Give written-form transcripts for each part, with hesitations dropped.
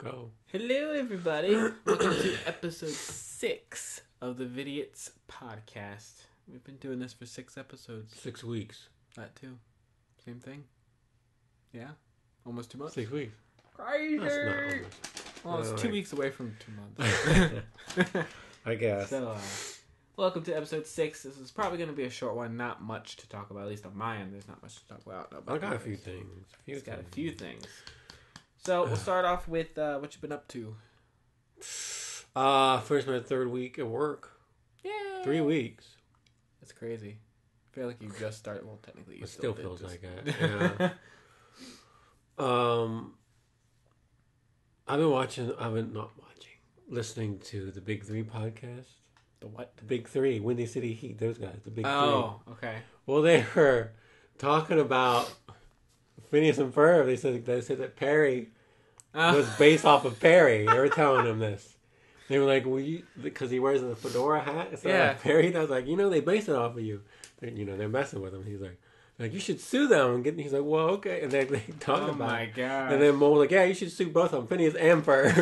Go. Hello, everybody. Welcome to episode 6 of the Vidiots podcast. We've been doing this for 6 episodes. 6 weeks. That too. Same thing. Yeah. Almost 2 months. 6 weeks. Crazy. That's not almost. Well, it's 2 weeks away from 2 months. I guess. So, welcome to episode 6. This is probably going to be a short one. Not much to talk about, at least on my end. There's not much to talk about. I got a few things. He's got a few things. So, we'll start off with what you've been up to. First my third week at work. Yay! 3 weeks. That's crazy. I feel like you just started. Well, technically, you It still did feels just... like that. Yeah. Listening to the Big Three podcast. The what? The Big Three, Windy City Heat, those guys, the Big Three. Oh, okay. Well, they were talking about Phineas and Ferb. They said that Perry was based off of Perry. They were telling him this. They were like, because he wears a fedora hat. So Yeah. like Perry, and I was like, they based it off of you. They're messing with him. He's like, you should sue them. He's like, well, okay. And they talked about it. Oh my god. And then Mo was like, yeah, you should sue both of them, Phineas and Ferb.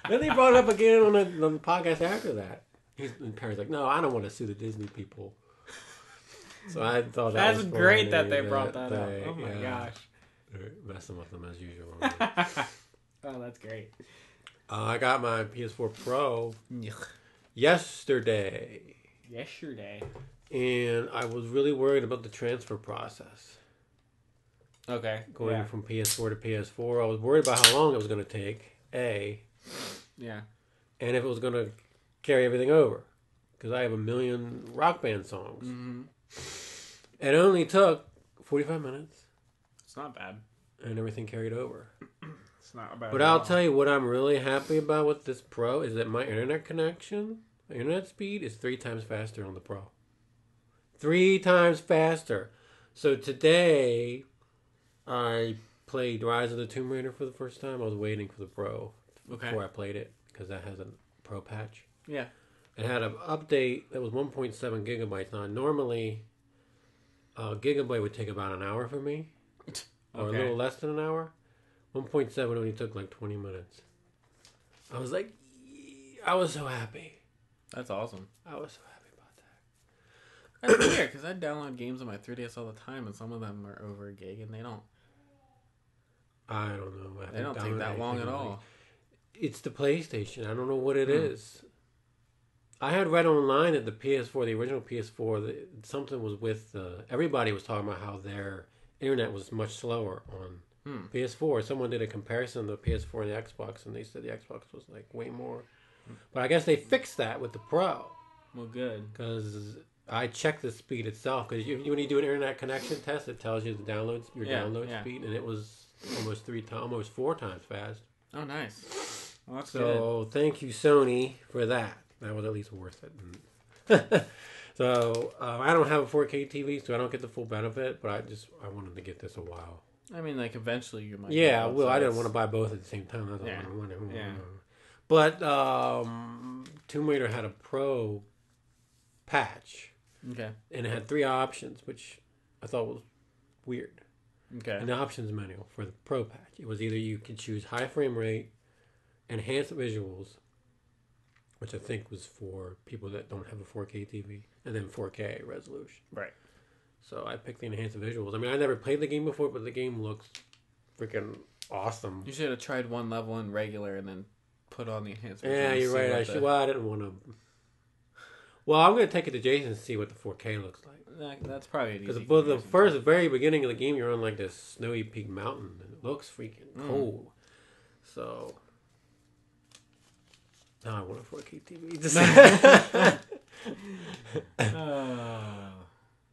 Then they brought it up again on the podcast after that. And Perry's like, no, I don't want to sue the Disney people. So I thought that's was great funny that they brought that up. they- Oh my gosh. They're messing with them as usual. Oh, that's great. I got my PS4 Pro yesterday. Yesterday. And I was really worried about the transfer process. Okay. Going from PS4 to PS4. I was worried about how long it was going to take, A. Yeah. And if it was going to carry everything over. Because I have a million Rock Band songs. Mm-hmm. It only took 45 minutes. It's not bad. And everything carried over. It's not bad. But I'll tell you what I'm really happy about with this Pro is that my internet connection, my internet speed is 3 times faster on the Pro. 3 times faster. So today, I played Rise of the Tomb Raider for the first time. I was waiting for the Pro before I played it because that has a Pro patch. Yeah. It had an update that was 1.7 gigabytes. Now, normally, a gigabyte would take about an hour for me. Or a little less than an hour. 1.7 only took like 20 minutes. I was like, I was so happy. That's awesome. I was so happy about that. That's weird because I download games on my 3DS all the time, and some of them are over a gig, and they don't. I don't know. They don't take that long at all. It's the PlayStation. I don't know what it is. I had read online that the PS4, the original PS4, something was with everybody was talking about how their internet was much slower on PS4. Someone did a comparison of the PS4 and the Xbox, and they said the Xbox was like way more. But I guess they fixed that with the Pro. Well, good. Because I checked the speed itself. Because when you do an internet connection test, it tells you the download speed, and it was almost 4 times fast. Oh, nice. Well, that's good. Thank you, Sony, for that. That was at least worth it. So I don't have a 4K TV, so I don't get the full benefit. But I wanted to get this a while. I mean, like eventually you might. Yeah, I will. I didn't want to buy both at the same time. That's what I wanted. Yeah. But Tomb Raider had a Pro patch. Okay. And it had 3 options, which I thought was weird. Okay. In the options manual for the Pro patch, it was either you could choose high frame rate, enhanced visuals, which I think was for people that don't have a 4K TV, and then 4K resolution. Right. So I picked the enhanced visuals. I mean, I never played the game before, but the game looks freaking awesome. You should have tried one level in regular and then put on the enhanced visuals. Yeah, you're right. I should. Well, I didn't want to. Well, I'm going to take it to Jason and see what the 4K looks like. That's probably because the very beginning of the game, you're on like this snowy peak mountain, and it looks freaking cold. So now I want a 4K TV.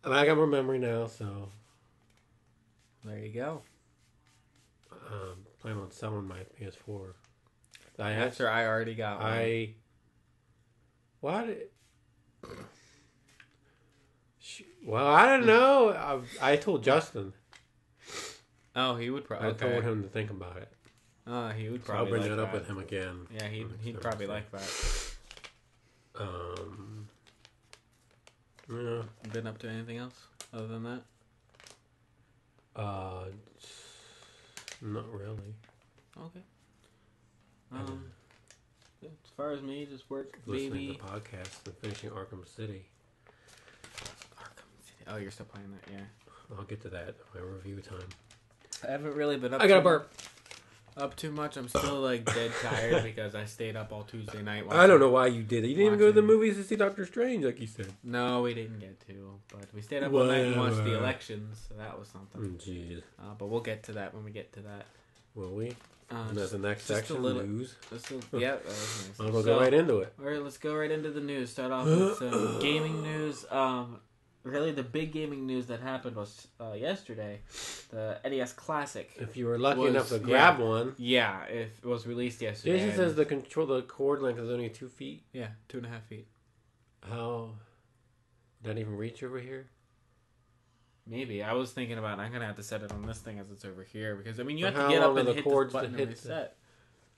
And I got more memory now, so there you go. Plan on selling my PS4. After I already got one. Well, I don't know. I told Justin. Oh, he would probably. I told him to think about it. He would probably. So I'll bring like that up with him again. Yeah, he'd probably like that. Yeah. Been up to anything else other than that? Not really. Okay. As far as me, just work, Listening baby. to podcasts and finishing Arkham City. Arkham City. Oh, you're still playing that, yeah. I'll get to that. My review time. I haven't really been up. I got a burp. Up too much. I'm still like dead tired because I stayed up all Tuesday night. I don't know why you did it. You didn't even go to the movies to see Doctor Strange, like you said. No, we didn't get to, but we stayed up all night and watched the elections, so that was something. Jeez. But we'll get to that when we get to that. Will we? And that's the next section, news. Yeah, that was nice. We'll go right into it. All right, let's go right into the news. Start off with some gaming news. Really, the big gaming news that happened was yesterday. The NES Classic. If you were lucky enough to grab one. Yeah, it was released yesterday. Jason says the cord length is only 2 feet. Yeah, 2.5 feet. How? Did that even reach over here? Maybe. I was thinking about I'm going to have to set it on this thing as it's over here. Because, I mean, you have to get up and hit this button to reset.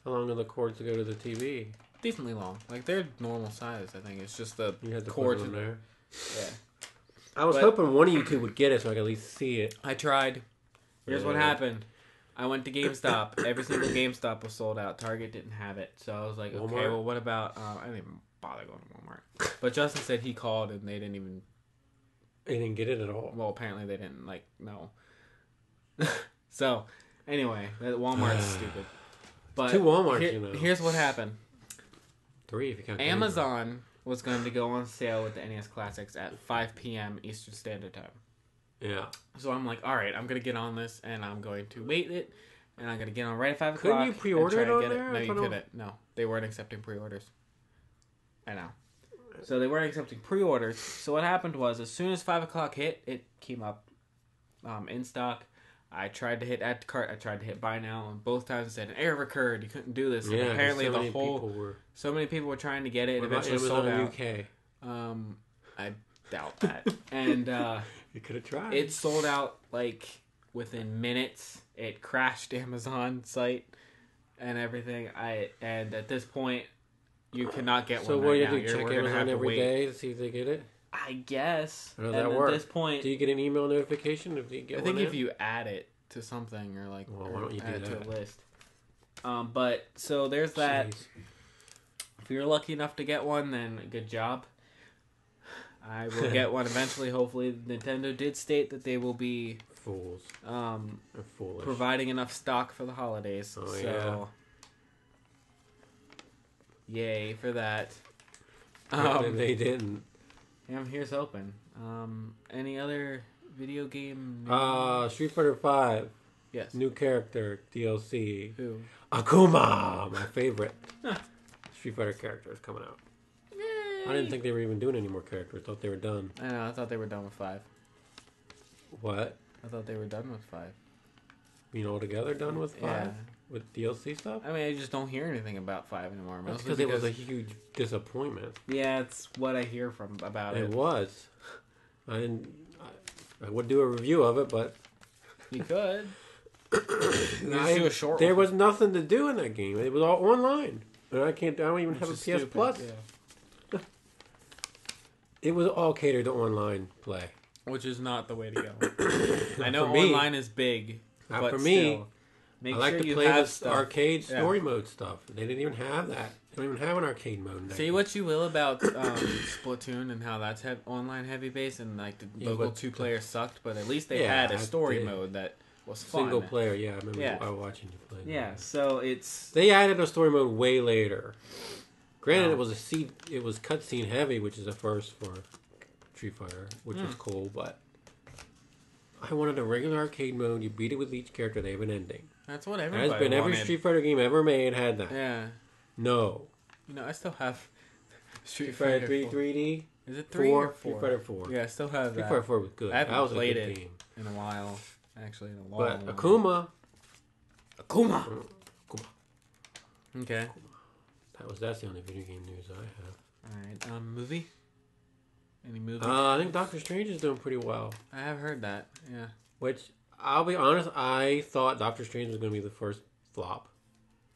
How long are the cords to go to the TV? Decently long. Like, they're normal size, I think. It's just the you had to cord put them there. Yeah. I was hoping one of you two would get it so I could at least see it. I tried. Here's what happened. I went to GameStop. Every single GameStop was sold out. Target didn't have it. So I was like, Walmart? okay, well, what about... I didn't even bother going to Walmart. But Justin said he called and they didn't even... They didn't get it at all. Well, apparently they didn't, know. So, anyway, Walmart's stupid. But 2 Walmarts, Here's what happened. 3 if you count Amazon was going to go on sale with the NES Classics at 5 p.m. Eastern Standard Time. Yeah. So I'm like, all right, I'm going to get on this, and I'm going to wait it, and I'm going to get on right at 5 o'clock. Couldn't you pre-order it on there? No, you couldn't. No, they weren't accepting pre-orders. I know. So they weren't accepting pre-orders. So what happened was, as soon as 5 o'clock hit, it came up in stock. I tried to hit add to cart. I tried to hit buy now, and both times it said an error occurred. You couldn't do this. And apparently so many people were trying to get it. And eventually sold out. UK? I doubt that. And you could have tried. It sold out like within minutes. It crashed Amazon site and everything. And at this point, you cannot get one. So what do you do? Check Amazon every day to see if they get it? I guess. How does that work? At this point, do you get an email notification if you get one? I think if you add it to something or like, well, why don't you add do that? to a list. But so there's that. Jeez. If you're lucky enough to get one, then good job. I will get one eventually. Hopefully, Nintendo did state that they will be fools. They're foolish. Providing enough stock for the holidays. Oh, so, yay for that. They didn't. Yeah, here's hoping. Any other video game news? Street Fighter 5. Yes. New character, DLC. Who? Akuma, my favorite. Street Fighter character is coming out. Yay. I didn't think they were even doing any more characters. I thought they were done. I know, I thought they were done with 5. What? I thought they were done with 5. You know, altogether done with 5? Yeah. With DLC stuff? I mean, I just don't hear anything about 5 anymore. That's because it was a huge disappointment. Yeah, it's what I hear about it. It was. I would do a review of it, but... You could. Do a short there one. was nothing to do in that game. It was all online. And I don't even have a PS stupid. Plus. Yeah. It was all catered to online play. Which is not the way to go. I know for me. online is big, Not but for me. still, make I like sure to you play have this stuff. arcade story mode stuff. They didn't even have that. They don't even have an arcade mode. In that Say game. what you will about Splatoon and how that's online heavy based and like the local 2-player sucked, but at least they had a story mode that was fun. Single player, yeah. I remember I was watching you play. Yeah, so it's... They added a story mode way later. Granted, it was cutscene heavy, which is a first for Street Fighter, which was cool, but I wanted a regular arcade mode. You beat it with each character. They have an ending. That's what everybody Has been wanted. every Street Fighter game ever made had that. Yeah. No. You know, I still have Street Fighter 3 3D. Is it 3 or 4? Street Fighter 4. Yeah, I still have Street that. Fighter 4 was good. I haven't that was played a good it game. in a while. Actually, in a long But while. Akuma. Okay. That's the only video game news I have. Alright, movie? Any movie? I think Doctor Strange is doing pretty well. I have heard that, yeah. Which, I'll be honest, I thought Doctor Strange was going to be the first flop.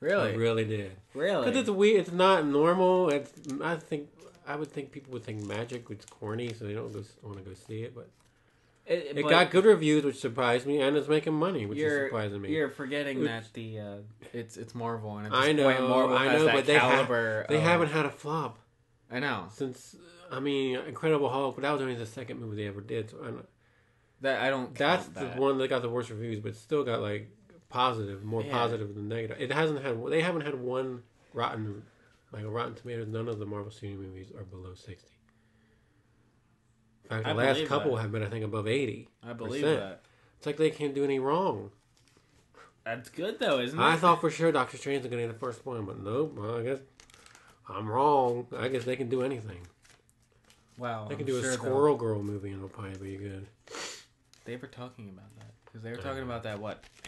Really? I really did. Really? Because it's weird. It's not normal. I would think people would think magic was corny, so they don't want to go see it. But It got good reviews, which surprised me, and it's making money, which is surprising me. You're forgetting that it's Marvel, and at this I know, point, Marvel has that but caliber. They haven't had a flop. I know. Since Incredible Hulk, but that was only the second movie they ever did. So I don't. That's the one that got the worst reviews, but still got like positive, more positive than negative. They haven't had one rotten, like a Rotten Tomatoes. None of the Marvel Studio movies are below 60. In fact, the last couple have been, I think, above 80. I believe that. It's like they can't do any wrong. That's good though, isn't it? I thought for sure Doctor Strange was going to get the first one, but nope. Well, I guess I'm wrong. I guess they can do anything. Wow. They can do a Squirrel Girl movie and it'll probably be good. They were talking about that. Because they were talking about that,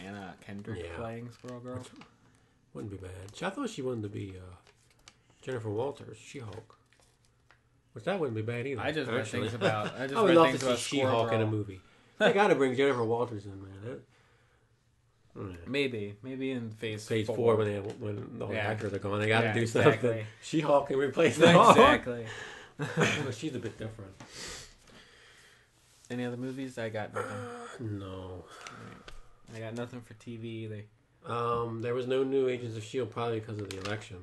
Anna Kendrick playing Squirrel Girl? Which wouldn't be bad. I thought she wanted to be Jennifer Walters, She-Hulk. Which that wouldn't be bad either. I just read things about I would love to see She-Hulk in a movie. They got to bring Jennifer Walters in, man. Maybe in phase 4 when the actors are gone, they got to do something. She-Hulk can replace them. Exactly. But she's a bit different. Any other movies? I got nothing. No. I got nothing for TV either. There was no new Agents of S.H.I.E.L.D. probably because of the election.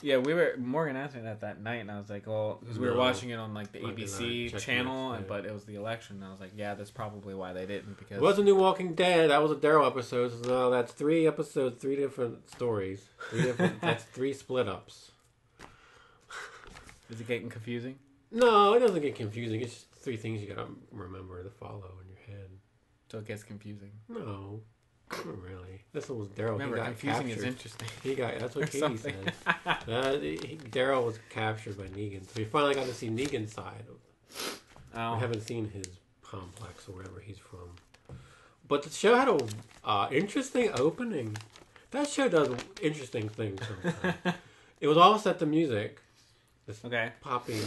Yeah, Morgan asked me that night, and I was like, well, because we were watching it on like the ABC channel, but it was the election, and I was like, yeah, that's probably why they didn't, because... It wasn't New Walking Dead, that was a Daryl episode, so that's 3 episodes, 3 different stories. That's 3 split-ups. Is it getting confusing? No, it doesn't get confusing, it's just 3 things you gotta remember to follow in your head. So it gets confusing? No. Not really. This one was Daryl. Remember, he got confusing captured. Is interesting. That's what Katie said. Daryl was captured by Negan, so we finally got to see Negan's side. We haven't seen his complex or wherever he's from. But the show had a interesting opening. That show does interesting things sometimes. It was all set to music. This popping.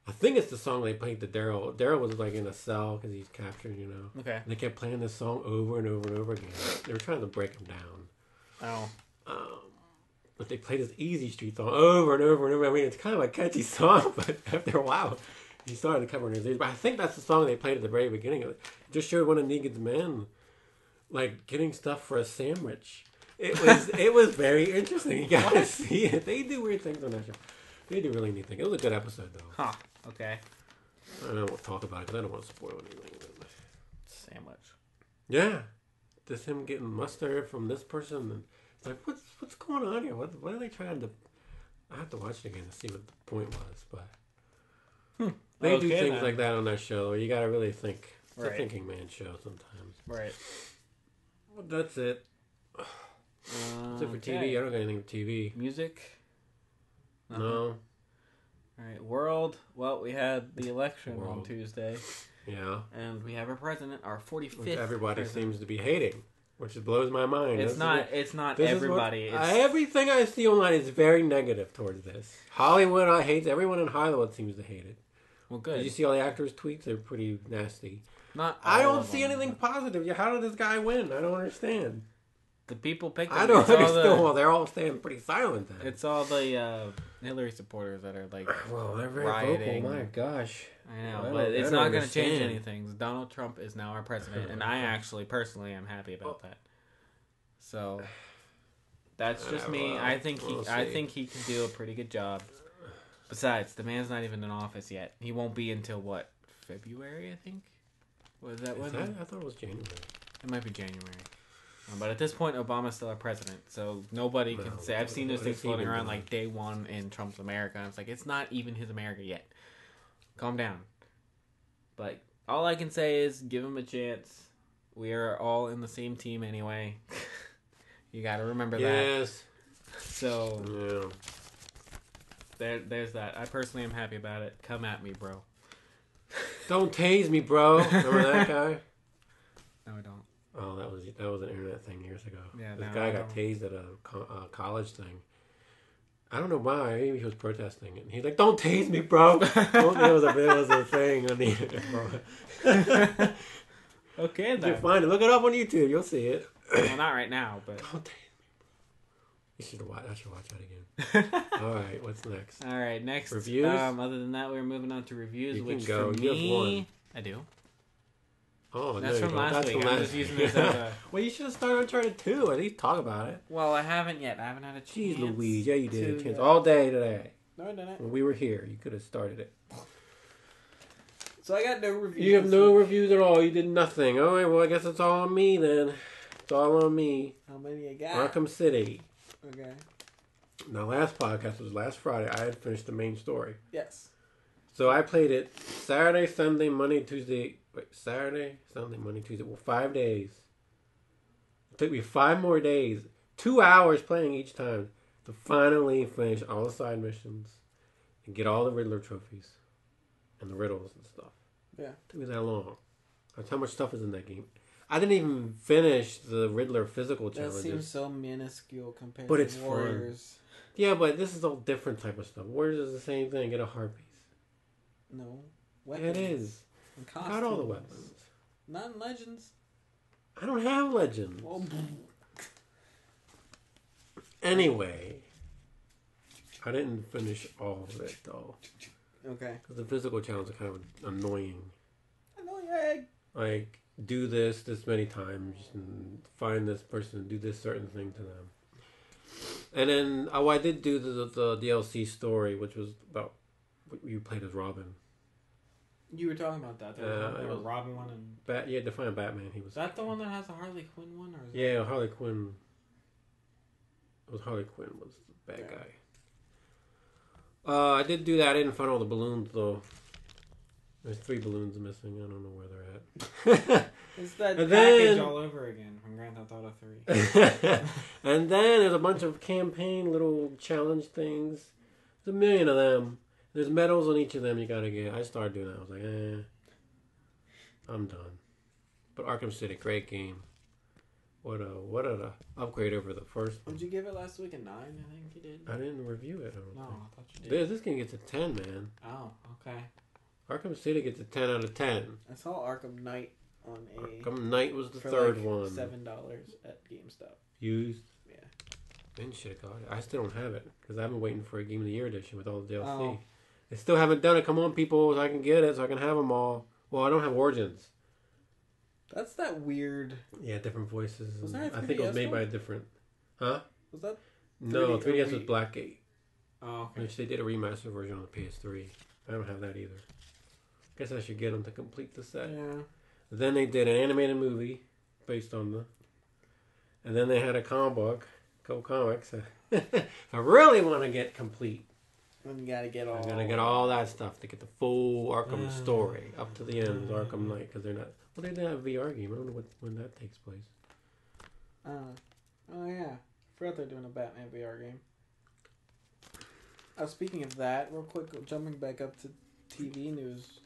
I think it's the song they played to Daryl. Daryl was like in a cell because he's captured, you know. Okay. And they kept playing this song over and over and over again. They were trying to break him down. But they played this Easy Street song over and over and over. I mean, it's kind of a catchy song, but after a while, he started to cover his ears. But I think that's the song they played at the very beginning of it. It just showed one of Negan's men, like, getting stuff for a sandwich. It was very interesting. You gotta see it. They do weird things on that show. They do really neat things. It was a good episode, though. Huh. Okay. I don't want to talk about it because I don't want to spoil anything. Sandwich. Yeah. Just him getting mustard from this person. And it's like, what's going on here? What are they trying to... I have to watch it again to see what the point was, but... They do things like that on that show. You got to really think. It's a thinking man show sometimes. Right. Well, that's it. That's it for TV. I don't got anything for TV. Music? Nothing. No. All right, world. Well, we had the election on Tuesday. Yeah. And we have our president, our 45th. Which everybody seems to be hating, which blows my mind. It's not everybody. Everything I see online is very negative towards this. Hollywood hates. Everyone in Hollywood seems to hate it. Well, good. Did you see all the actors' tweets? They're pretty nasty. I don't see anything positive. How did this guy win? I don't understand. The people picked him. I don't understand. Well, they're all staying pretty silent then. It's all the Hillary supporters that are like they're very rioting. Vocal. My gosh. I know, but it's not going to change anything. Donald Trump is now our president, and I actually, personally, am happy about that. So that's just me. I think he can do a pretty good job. Besides, the man's not even in office yet. He won't be until what? February, I think. Was that when? I thought it was January. It might be January. But at this point, Obama's still our president, so nobody can say. I've seen those things floating around like day one in Trump's America. And it's like, it's not even his America yet. Calm down. But all I can say is give him a chance. We are all in the same team anyway. You got to remember that. Yes. So, there's that. I personally am happy about it. Come at me, bro. Don't tase me, bro. Remember that guy? No, I don't. Oh, that was an internet thing years ago. Yeah, this guy got tased at a college thing. I don't know why. Maybe he was protesting, and he's like, "Don't tase me, bro." It was a thing on the internet. Okay, then. You find it. Look it up on YouTube. You'll see it. Well, not right now, but don't tase me, bro. I should watch that again. All right, what's next? All right, next reviews. Other than that, we're moving on to reviews. You which can go. For you me, have one. I do. Oh, That's no, from last week. I'm just using this as a... Well, you should have started Uncharted 2. At least talk about it. Well, I haven't yet. I haven't had a chance. Jeez Louise. Yeah, you did. A chance yet. all day today. No, I didn't. When we were here, you could have started it. So I got no reviews. You have no reviews at all. You did nothing. All right, well, I guess it's all on me then. It's all on me. How many you got? Arkham City. Okay. Now, last podcast was last Friday. I had finished the main story. Yes. So I played it Saturday, Sunday, Monday, Tuesday. Wait, Saturday, Sunday, Monday, Tuesday. Well, 5 days. It took me 5 more days. 2 hours playing each time to finally finish all the side missions and get all the Riddler trophies and the riddles and stuff. Yeah. It took me that long. That's how much stuff is in that game. I didn't even finish the Riddler physical challenges. That seems so minuscule compared But to it's Warriors. fun. Yeah, but this is all different type of stuff. Warriors is the same thing. Get a heart piece. No. Yeah, Weapons. it is. And I got all the weapons. Not in Legends. I don't have legends. Well, Anyway, I didn't finish all of it though. okay. Because the physical challenges are kind of annoying. Annoying. Like, do this many times and find this person and do this certain thing to them. And then, I did do the DLC story, which was about, you played as Robin. You were talking about that. There was a Robin one and... You had to find Batman. He was. Is that the one that has the Harley Quinn one? Or is Yeah, Harley Quinn. It was Harley Quinn was the bad guy. I did do that. I didn't find all the balloons, though. There's 3 balloons missing. I don't know where they're at. It's that And package then- all over again from Grand Theft Auto 3. And then there's a bunch of campaign little challenge things. There's a million of them. There's medals on each of them you gotta get. I started doing that. I was like, I'm done. But Arkham City, great game. What a upgrade over the first one. Would you give it last week a 9? I think you did. I didn't review it. I don't No, think. I thought you did. This game gets a 10, man. Oh, okay. Arkham City gets a 10 out of 10. I saw Arkham Knight on a... Arkham Knight was the for third like one. $7 at GameStop. Used. Yeah. Then should have got it. I still don't have it because I've been waiting for a Game of the Year edition with all the DLC. Oh. They still haven't done it. Come on, people, so I can get it, so I can have them all. Well, I don't have Origins. That's that weird... Yeah, different voices. Was there a I think it was 3DS made by a one? different. Huh? Was that... No, 3D 3DS was Blackgate, Oh, okay. which they did a remastered version on the PS3. I don't have that either. Guess I should get them to complete the set. Yeah. Then they did an animated movie based on the. And then they had a comic book, Go Comics. If I really want to get complete, Then you gotta get all... I'm gonna get all that stuff to get the full Arkham story up to the end of Arkham Knight because they're not. Well, they did have a VR game. I don't know when that takes place. Oh, yeah. I forgot they're doing a Batman VR game. Speaking of that, real quick, jumping back up to TV news.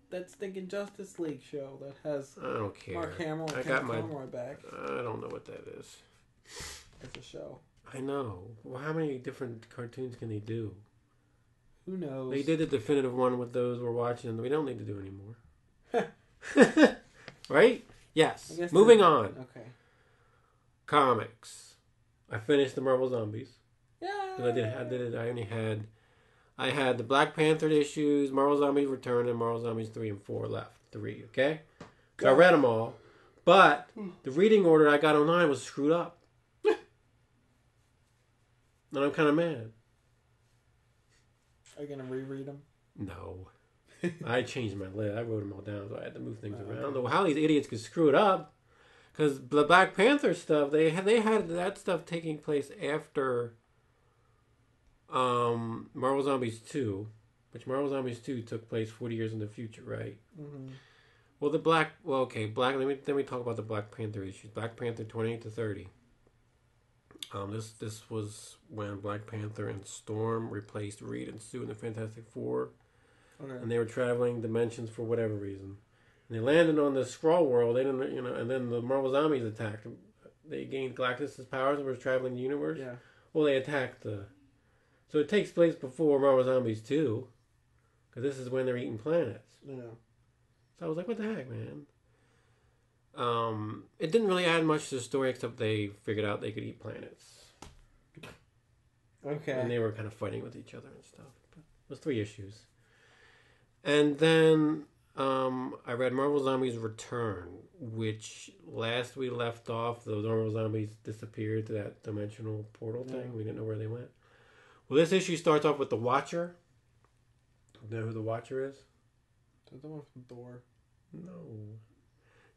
That stinking Justice League show that has I don't care. Mark Hamill and I Kevin got my. Conroy back. I don't know what that is. It's a show. I know. Well, how many different cartoons can they do? Who knows? They did the definitive one with those we're watching. We don't need to do anymore. Right? Yes. I guess Moving they're- on. Okay. Comics. I finished the Marvel Zombies. Yeah. 'Cause I did it. I had the Black Panther issues, Marvel Zombies Return, and Marvel Zombies 3 and 4 left. 3, okay? So I read them all. But the reading order I got online was screwed up. And I'm kind of mad. Are you gonna reread them? No. I changed my list. I wrote them all down, so I had to move things around. I don't know how these idiots could screw it up. Because the Black Panther stuff, they had that stuff taking place after Marvel Zombies 2, which Marvel Zombies 2 took place 40 years in the future, right? Mm-hmm. Well, let me talk about the Black Panther issues. Black Panther 28 to 30. This was when Black Panther and Storm replaced Reed and Sue in the Fantastic Four. Okay. And they were traveling dimensions for whatever reason. And they landed on the Skrull world. They didn't, and then the Marvel Zombies attacked. They gained Galactus' powers and were traveling the universe. Yeah. Well, they attacked the. So it takes place before Marvel Zombies 2, because this is when they're eating planets. Yeah. So I was like, what the heck, man? It didn't really add much to the story except they figured out they could eat planets. Okay. And they were kind of fighting with each other and stuff. But it was 3 issues. And then I read Marvel Zombies Return, which last we left off, those Marvel Zombies disappeared to that dimensional portal thing. We didn't know where they went. Well, this issue starts off with the Watcher. You know who the Watcher is? The one from Thor. No.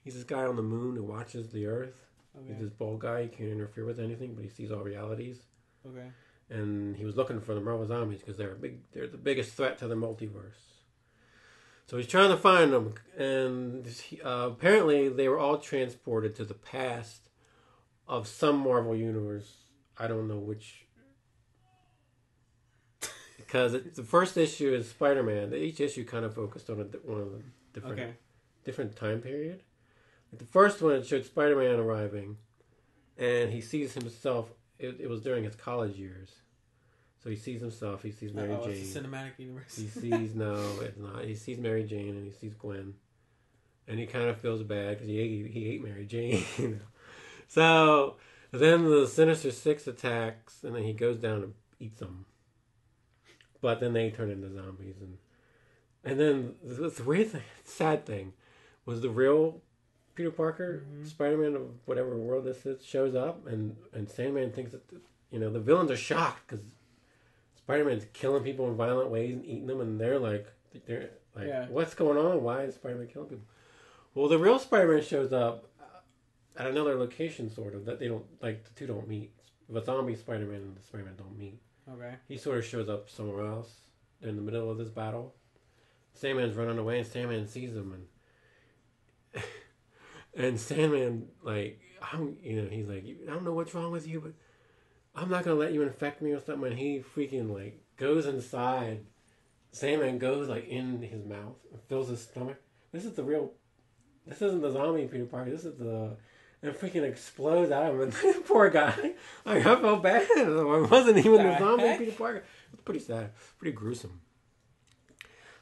He's this guy on the moon who watches the Earth. Okay. He's this bald guy. He can't interfere with anything, but he sees all realities. Okay. And he was looking for the Marvel Zombies because they're the biggest threat to the multiverse. So he's trying to find them, and apparently they were all transported to the past of some Marvel universe. I don't know which, because the first issue is Spider-Man. Each issue kind of focused on one of the different time period. Like the first one, it showed Spider-Man arriving, and he sees himself. It was during his college years. So he sees himself, he sees Mary Jane. It's a cinematic universe. He sees, no, it's not. He sees Mary Jane and he sees Gwen. And he kind of feels bad because he ate Mary Jane. You know? So then the Sinister Six attacks and then he goes down and eats them. But then they turn into zombies. And then the weird thing, sad thing, was the real Peter Parker, Spider-Man of whatever world this is, shows up and Sandman thinks that, the villains are shocked because Spider-Man's killing people in violent ways and eating them, and they're like, what's going on? Why is Spider-Man killing people? Well, the real Spider-Man shows up at another location, sort of, that they don't, like, the two don't meet. The zombie Spider-Man and the Spider-Man don't meet. Okay. He sort of shows up somewhere else in the middle of this battle. Sandman's running away, and Sandman sees him, and Sandman, like, he's like, I don't know what's wrong with you, but I'm not going to let you infect me or something. And he freaking, like, goes inside. Sandman goes, like, in his mouth and fills his stomach. This isn't the zombie Peter Parker. And freaking explodes out of him. And poor guy. Like, I felt bad. It wasn't even the zombie Peter Parker. It's pretty sad. Pretty gruesome.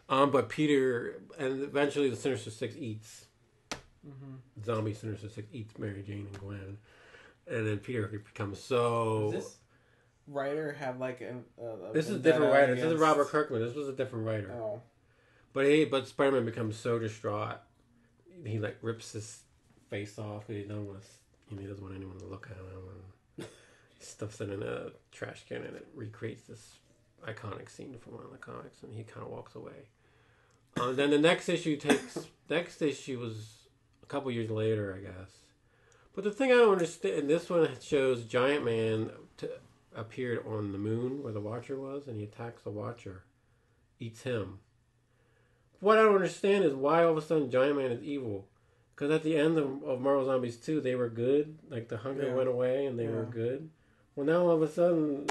But Peter, and eventually the Sinister Six eats. Zombie Sinister Six eats Mary Jane and Gwen. And then Peter becomes so... Does this writer have like a this is a different writer. This is Robert Kirkman. This was a different writer. Oh. But Spider-Man becomes so distraught. He like rips his face off. He doesn't want anyone to look at him. And he stuffs it in a trash can and it recreates this iconic scene from one of the comics. And he kind of walks away. Then the next issue was a couple years later, I guess. But the thing I don't understand, this one shows Giant Man appeared on the moon where the Watcher was, and he attacks the Watcher, eats him. What I don't understand is why all of a sudden Giant Man is evil. Because at the end of Marvel Zombies 2, they were good. Like, the hunger went away, and they were good. Well, now all of a sudden,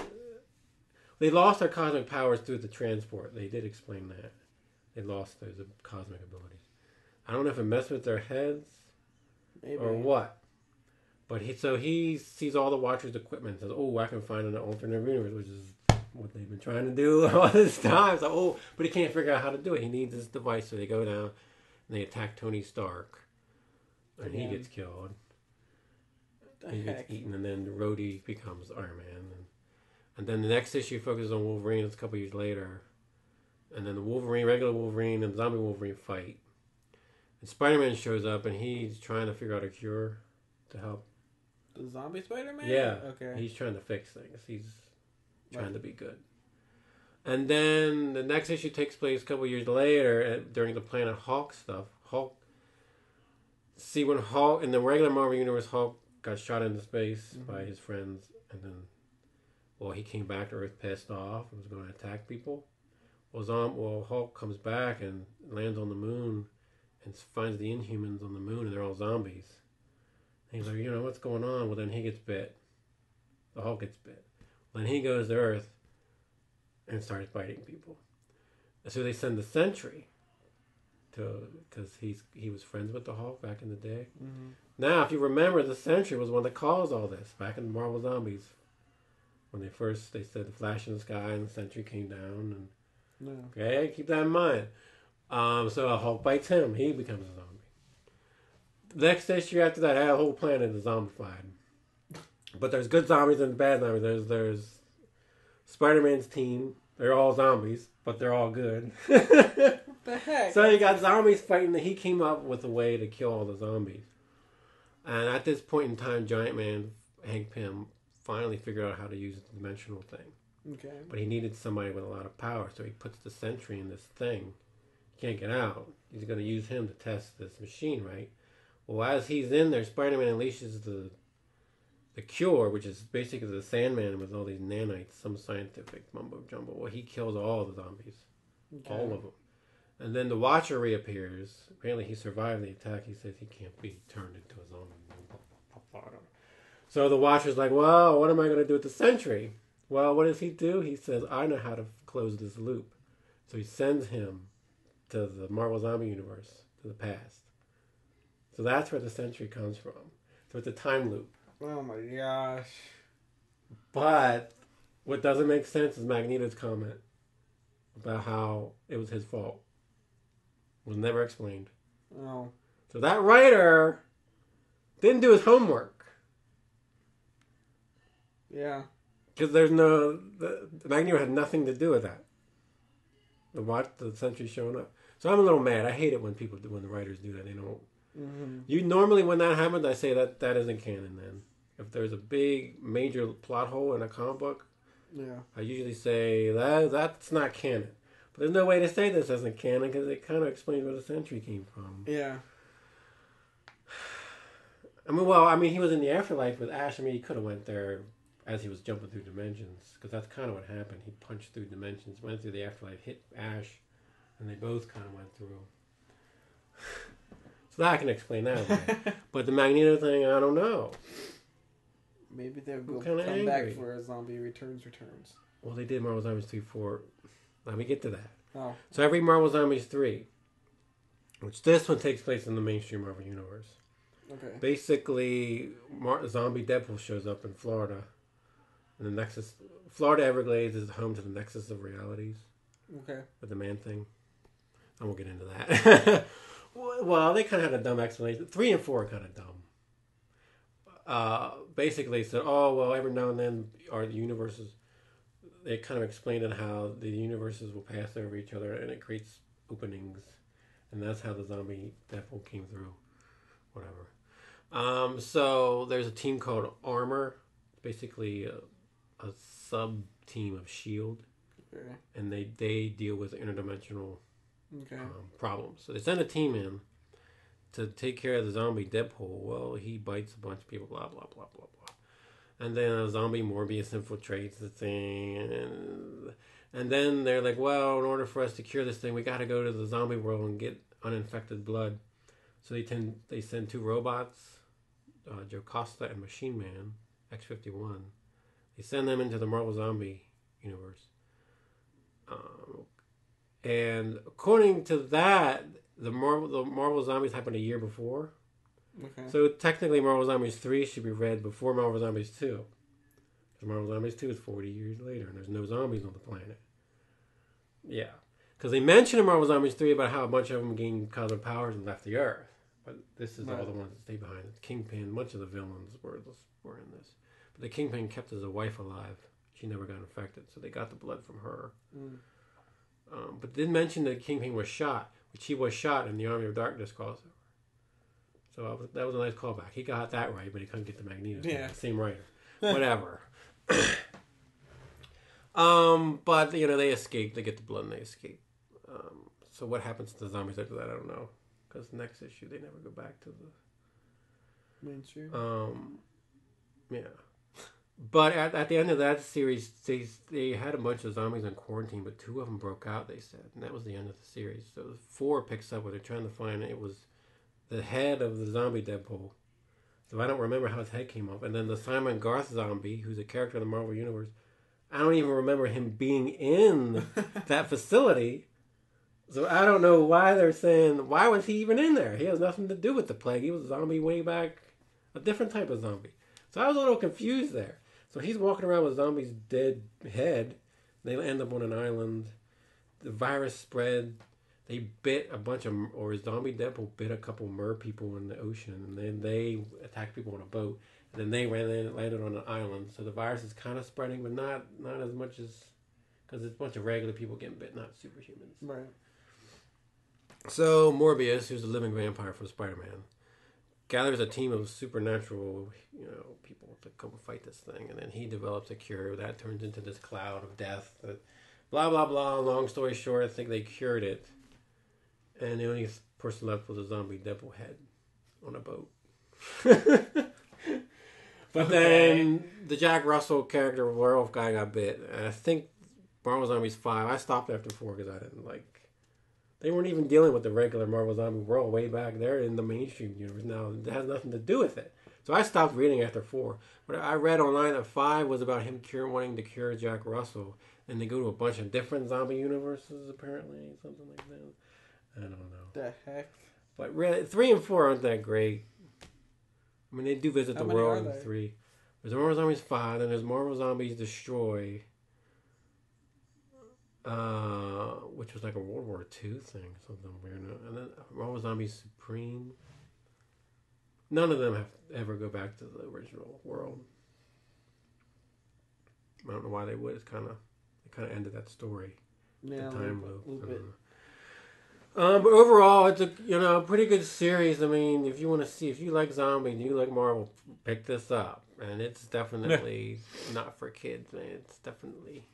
they lost their cosmic powers through the transport. They did explain that. They lost those cosmic abilities. I don't know if it messed with their heads or what. But he sees all the Watcher's equipment and says, I can find an alternate universe, which is what they've been trying to do all this time. So, but he can't figure out how to do it. He needs this device, so they go down and they attack Tony Stark. And he gets killed. He gets eaten, and then Rhodey becomes Iron Man. And then the next issue focuses on Wolverine. It's a couple years later. And then the regular Wolverine, and the zombie Wolverine fight. And Spider-Man shows up, and he's trying to figure out a cure to help. The zombie Spider-Man? Yeah. Okay. He's trying to fix things. He's trying to be good. And then the next issue takes place a couple years later during the Planet Hulk stuff. When Hulk, in the regular Marvel Universe, Hulk got shot into space by his friends. And then, he came back to Earth pissed off and was going to attack people. Hulk comes back and lands on the moon and finds the Inhumans on the moon, and they're all zombies. He's like, what's going on? Well, then he gets bit. The Hulk gets bit. Then he goes to Earth and starts biting people. And so they send the Sentry because he was friends with the Hulk back in the day. Mm-hmm. Now, if you remember, the Sentry was one that caused all this back in Marvel Zombies. When they said the Flash in the sky and the Sentry came down. Okay, keep that in mind. So Hulk bites him. He becomes a zombie. The next issue after that, the whole planet is zombified. But there's good zombies and bad zombies. There's Spider-Man's team. They're all zombies, but they're all good. The heck? So you got zombies fighting. He came up with a way to kill all the zombies. And at this point in time, Giant Man, Hank Pym, finally figured out how to use the dimensional thing. Okay. But he needed somebody with a lot of power, so he puts the Sentry in this thing. He can't get out. He's going to use him to test this machine, right? Well, as he's in there, Spider-Man unleashes the cure, which is basically the Sandman with all these nanites, some scientific mumbo-jumbo. Well, he kills all the zombies. Okay. All of them. And then the Watcher reappears. Apparently he survived the attack. He says he can't be turned into a zombie. So the Watcher's like, well, what am I going to do with the Sentry? Well, what does he do? He says, I know how to close this loop. So he sends him to the Marvel Zombie universe, to the past. So that's where the Sentry comes from. So it's a time loop. Oh my gosh. But what doesn't make sense is Magneto's comment about how it was his fault. It was never explained. Oh. So that writer didn't do his homework. Yeah. Because there's no... The Magneto had nothing to do with that. The Sentry showing up. So I'm a little mad. I hate it when when the writers do that. They don't... Mm-hmm. You normally, when that happens, I say that isn't canon then. If there's a big, major plot hole in a comic book, I usually say that's not canon. But there's no way to say this isn't canon because it kind of explains where the Sentry came from. Yeah. I mean, he was in the afterlife with Ash. I mean, he could have went there as he was jumping through dimensions because that's kind of what happened. He punched through dimensions, went through the afterlife, hit Ash, and they both kind of went through. So that I can explain that away. But the Magneto thing, I don't know. Maybe they'll come back for a Zombie Returns. Well, they did Marvel Zombies 3, 4. Let me get to that. Oh. So every Marvel Zombies 3, which this one takes place in the mainstream Marvel Universe. Okay. Basically, Zombie Deadpool shows up in Florida. And the Nexus... Florida Everglades is home to the Nexus of Realities. Okay. With the Man-Thing. I won't get into that. Well, they kind of had a dumb explanation. 3 and 4 are kind of dumb. Basically said, every now and then our universes, they kind of explained it how the universes will pass over each other and it creates openings. And that's how the zombie Deadpool came through. Whatever. So there's a team called Armor, basically a sub-team of S.H.I.E.L.D. Okay. And they deal with interdimensional problems. So they send a team in to take care of the zombie Deadpool. Well, he bites a bunch of people, blah, blah, blah, blah, blah. And then a zombie Morbius infiltrates the thing. And then they're like, well, in order for us to cure this thing, we got to go to the zombie world and get uninfected blood. So they send 2 robots, Joe Costa and Machine Man, X-51. They send them into the Marvel Zombie universe. And according to that, the Marvel Zombies happened a year before. Okay. So technically Marvel Zombies 3 should be read before Marvel Zombies 2. Because Marvel Zombies 2 is 40 years later and there's no zombies on the planet. Yeah. Because they mention in Marvel Zombies 3 about how a bunch of them gained cosmic powers and left the Earth. But this is all the ones that stay behind. Kingpin, a bunch of the villains were in this. But the Kingpin kept his wife alive. She never got infected. So they got the blood from her. Mm. But didn't mention that Kingpin was shot, which he was shot in the Army of Darkness crossover. So that was a nice callback. He got that right, but he couldn't get the Magneto. Yeah. Same writer. Whatever. But, they escape. They get the blood and they escape. So what happens to the zombies after that, I don't know. Because next issue, they never go back to the... mainstream? Yeah. But at the end of that series, they had a bunch of zombies in quarantine, but 2 of them broke out, they said. And that was the end of the series. So 4 picks up where they're trying to find it was the head of the zombie Deadpool. So I don't remember how his head came off. And then the Simon Garth zombie, who's a character in the Marvel Universe, I don't even remember him being in that facility. So I don't know why they're saying, why was he even in there? He has nothing to do with the plague. He was a zombie way back, a different type of zombie. So I was a little confused there. So he's walking around with zombie's dead head. They end up on an island. The virus spread. They bit a bunch of, or zombie Deadpool bit a couple mer people in the ocean. And then they attacked people on a boat. And then they landed on an island. So the virus is kind of spreading, but not as much as, because it's a bunch of regular people getting bit, not superhumans. Right. So Morbius, who's a living vampire from Spider-Man, gathers a team of supernatural, people to come fight this thing, and then he develops a cure that turns into this cloud of death. Blah blah blah. Long story short, I think they cured it, and the only person left was a zombie devil head on a boat. But then the Jack Russell character werewolf guy got bit, and I think Marvel Zombies 5. I stopped after 4 because I didn't like. They weren't even dealing with the regular Marvel Zombie world way back there in the mainstream universe. Now it has nothing to do with it. So I stopped reading after 4. But I read online that 5 was about him wanting to cure Jack Russell, and they go to a bunch of different zombie universes apparently, something like that. I don't know. The heck? But really, 3 and 4 aren't that great. I mean, they do visit the world in 3. There's Marvel Zombies 5, then there's Marvel Zombies Destroy. Which was like a World War II thing, something weird. And then Marvel Zombies Supreme. None of them have ever go back to the original world. I don't know why they would. It kind of ended that story. Yeah, the time loop. A little bit. But overall, it's a pretty good series. I mean, if you like zombies, you like Marvel, pick this up, and it's definitely not for kids, man. It's definitely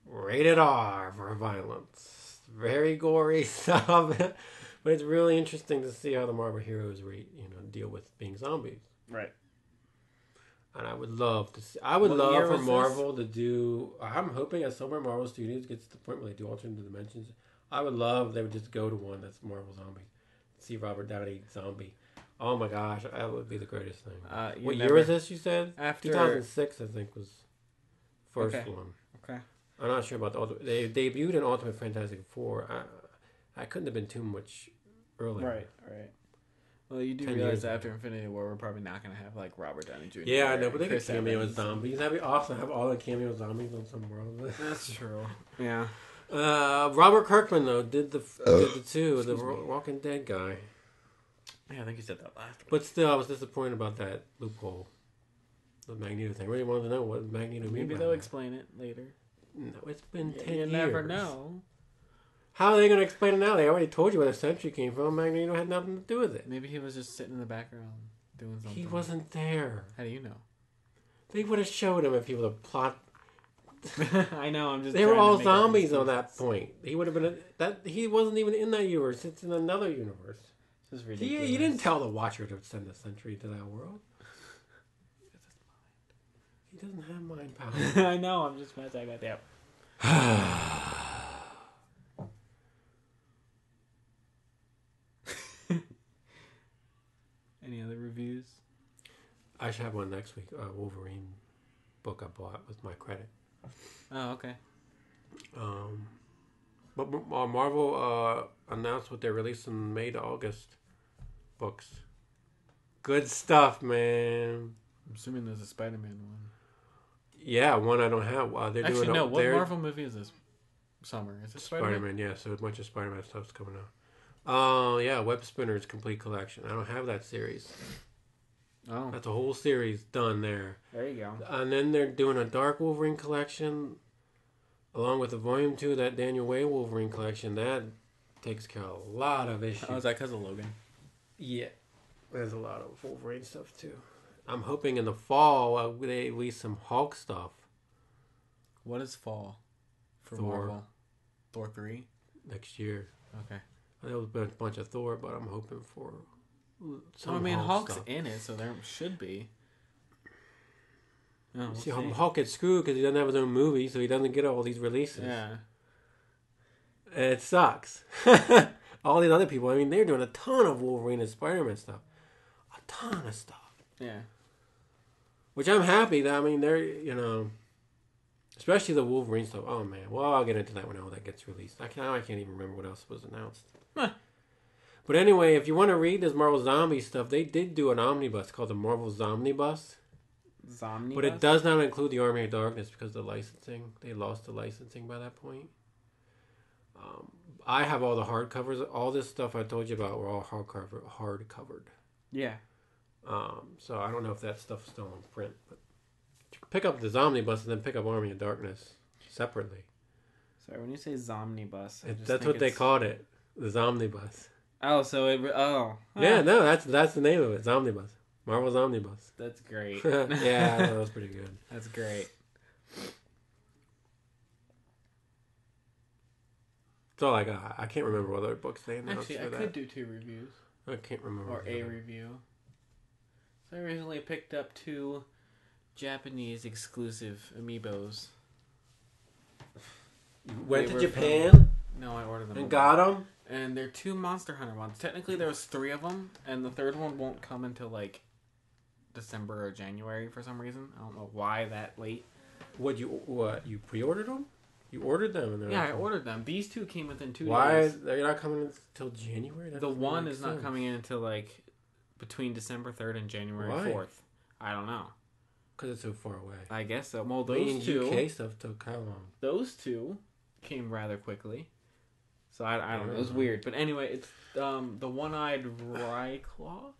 rated R for violence, very gory stuff. But it's really interesting to see how the Marvel heroes deal with being zombies. Right. And I would love to see. I would love for Marvel this? to do. I'm hoping as somewhere Marvel Studios gets to the point where they do alternate dimensions. I would love they would just go to one that's Marvel Zombie. See Robert Downey zombie. Oh my gosh, that would be the greatest thing. What year was this? You said after 2006, I think was first one. Okay. I'm not sure about the Ultimate. They debuted in Ultimate Fantastic Four. I couldn't have been too much earlier. Right. Well, you do realize that after Infinity War, we're probably not going to have like Robert Downey Jr. Yeah, I know, but they could cameo as zombies. That'd be awesome. Have all the cameo zombies on some world. That's true. Yeah. Robert Kirkman though did the Walking Dead guy. Yeah, I think you said that last. But still, I was disappointed about that loophole, the Magneto thing. I really wanted to know what Magneto means. Maybe they'll explain it later. No, it's been 10 years. You never know. How are they going to explain it now? They already told you where the Sentry came from. Magneto had nothing to do with it. Maybe he was just sitting in the background doing something. He wasn't there. How do you know? They would have showed him if he would have plot. I know. I'm just. They were all zombies on that point. He would have been He wasn't even in that universe. It's in another universe. This is ridiculous. He didn't tell the Watcher to send the Sentry to that world. He doesn't have mind power. I know. I'm just mad that I got that. Any other reviews? I should have one next week. Wolverine book I bought with my credit. Oh, okay. But Marvel announced what they're releasing May to August books. Good stuff, man. I'm assuming there's a Spider-Man one. Yeah, one I don't have. They're Actually, doing no. What Marvel movie is this summer? Is it Spider-Man? Yeah, so a bunch of Spider-Man stuff's coming out. Yeah, Web Spinner's Complete Collection. I don't have that series. Oh. That's a whole series done there. There you go. And then they're doing a Dark Wolverine collection along with the Volume 2, that Daniel Way Wolverine collection. That takes care of a lot of issues. Oh, is that because of Logan? Yeah. There's a lot of Wolverine stuff, too. I'm hoping in the fall they release some Hulk stuff. What is fall for Thor. Marvel? Thor 3? Next year. Okay. There was a bunch of Thor, but I'm hoping for some Hulk's stuff. in it, so there should be. Oh, we'll See, Hulk gets screwed because he doesn't have his own movie, so he doesn't get all these releases. Yeah. And it sucks. All these other people, I mean, they're doing a ton of Wolverine and Spider-Man stuff. A ton of stuff. Yeah. Which I'm happy that, I mean, they're, especially the Wolverine stuff. Oh, man. Well, I'll get into that when all that gets released. I can't even remember what else was announced. Huh. But anyway, if you want to read this Marvel Zombie stuff, they did do an omnibus called the Marvel Zomnibus. Zomnibus? But it does not include the Army of Darkness because of the licensing. They lost the licensing by that point. I have all the hardcovers. All this stuff I told you about were all hard-covered. Yeah. So I don't know if that stuff's still in print. But pick up the Zomnibus and then pick up Army of Darkness separately. Sorry, when you say Zomnibus... That's what they called it. The Zomnibus. Oh, so it. Oh. Yeah, no, that's the name of it. It's Omnibus. Marvel's Omnibus. That's great. Yeah, that was pretty good. That's great. That's all I got. I can't remember what other books they announced Actually, for I that. could do 2 reviews. I can't remember. Or a review. So I recently picked up 2 Japanese exclusive amiibos. You went They to were Japan No, I ordered them. and got them? And they're 2 Monster Hunter ones. Technically, there was 3 of them, and the third one won't come until like December or January for some reason. I don't know why that late. You pre-ordered them? You ordered them? And Yeah, I ordered them. These 2 came within 2 Why days. they're not coming until January? That The doesn't one make is not sense. coming in until like between December 3rd and January Why? 4th. I don't know. Because it's so far away. I guess so. Well, Waiting those 2. UK stuff took how long? Those 2 came rather quickly. So I don't know. It was Yeah. weird. But anyway, it's the one-eyed Rhyclaw.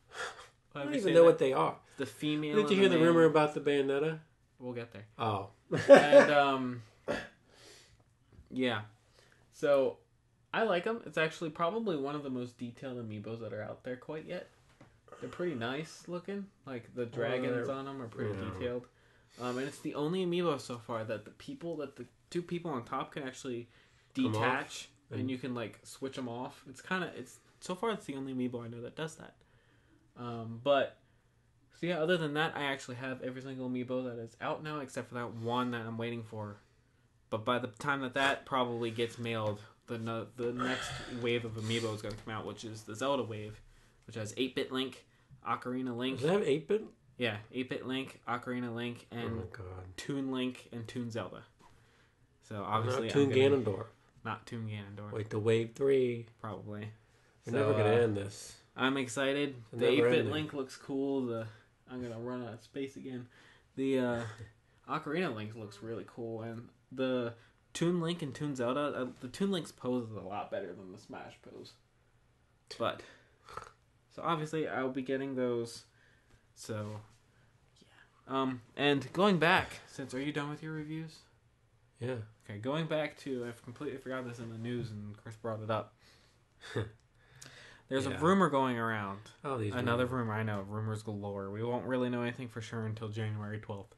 I don't even know what they are. The female. Did you hear the rumor about the Bayonetta? We'll get there. Oh. And yeah. So I like them. It's actually probably one of the most detailed amiibos that are out there quite yet. They're pretty nice looking. Like the dragons on them are pretty detailed. And it's the only amiibo so far that the 2 people on top can actually detach and you can like switch them off. It's so far it's the only amiibo I know that does that. But so yeah, other than that, I actually have every single amiibo that is out now except for that one that I'm waiting for. But by the time that probably gets mailed, the next wave of amiibo is going to come out, which is the Zelda wave, which has 8-Bit Link, Ocarina Link. Does it have 8-bit? Yeah, 8-Bit Link, Ocarina Link, and Oh my god. Toon Link and Toon Zelda. So obviously, Not Toon Ganondorf. Not Toon Ganondorf. Wait, the Wave 3. Probably. We're never going to end this. I'm excited. It's The never 8-Bit ending. Link looks cool. I'm gonna run out of space again. The Ocarina Link looks really cool, and the Toon Link and Toon Zelda. The Toon Link's pose is a lot better than the Smash pose. But so obviously I'll be getting those. So yeah. And going back, are you done with your reviews? Yeah. Okay, going back to, I've completely forgot this in the news, and Chris brought it up. There's a rumor going around. Oh, these Another rumor, I know, rumors galore. We won't really know anything for sure until January 12th.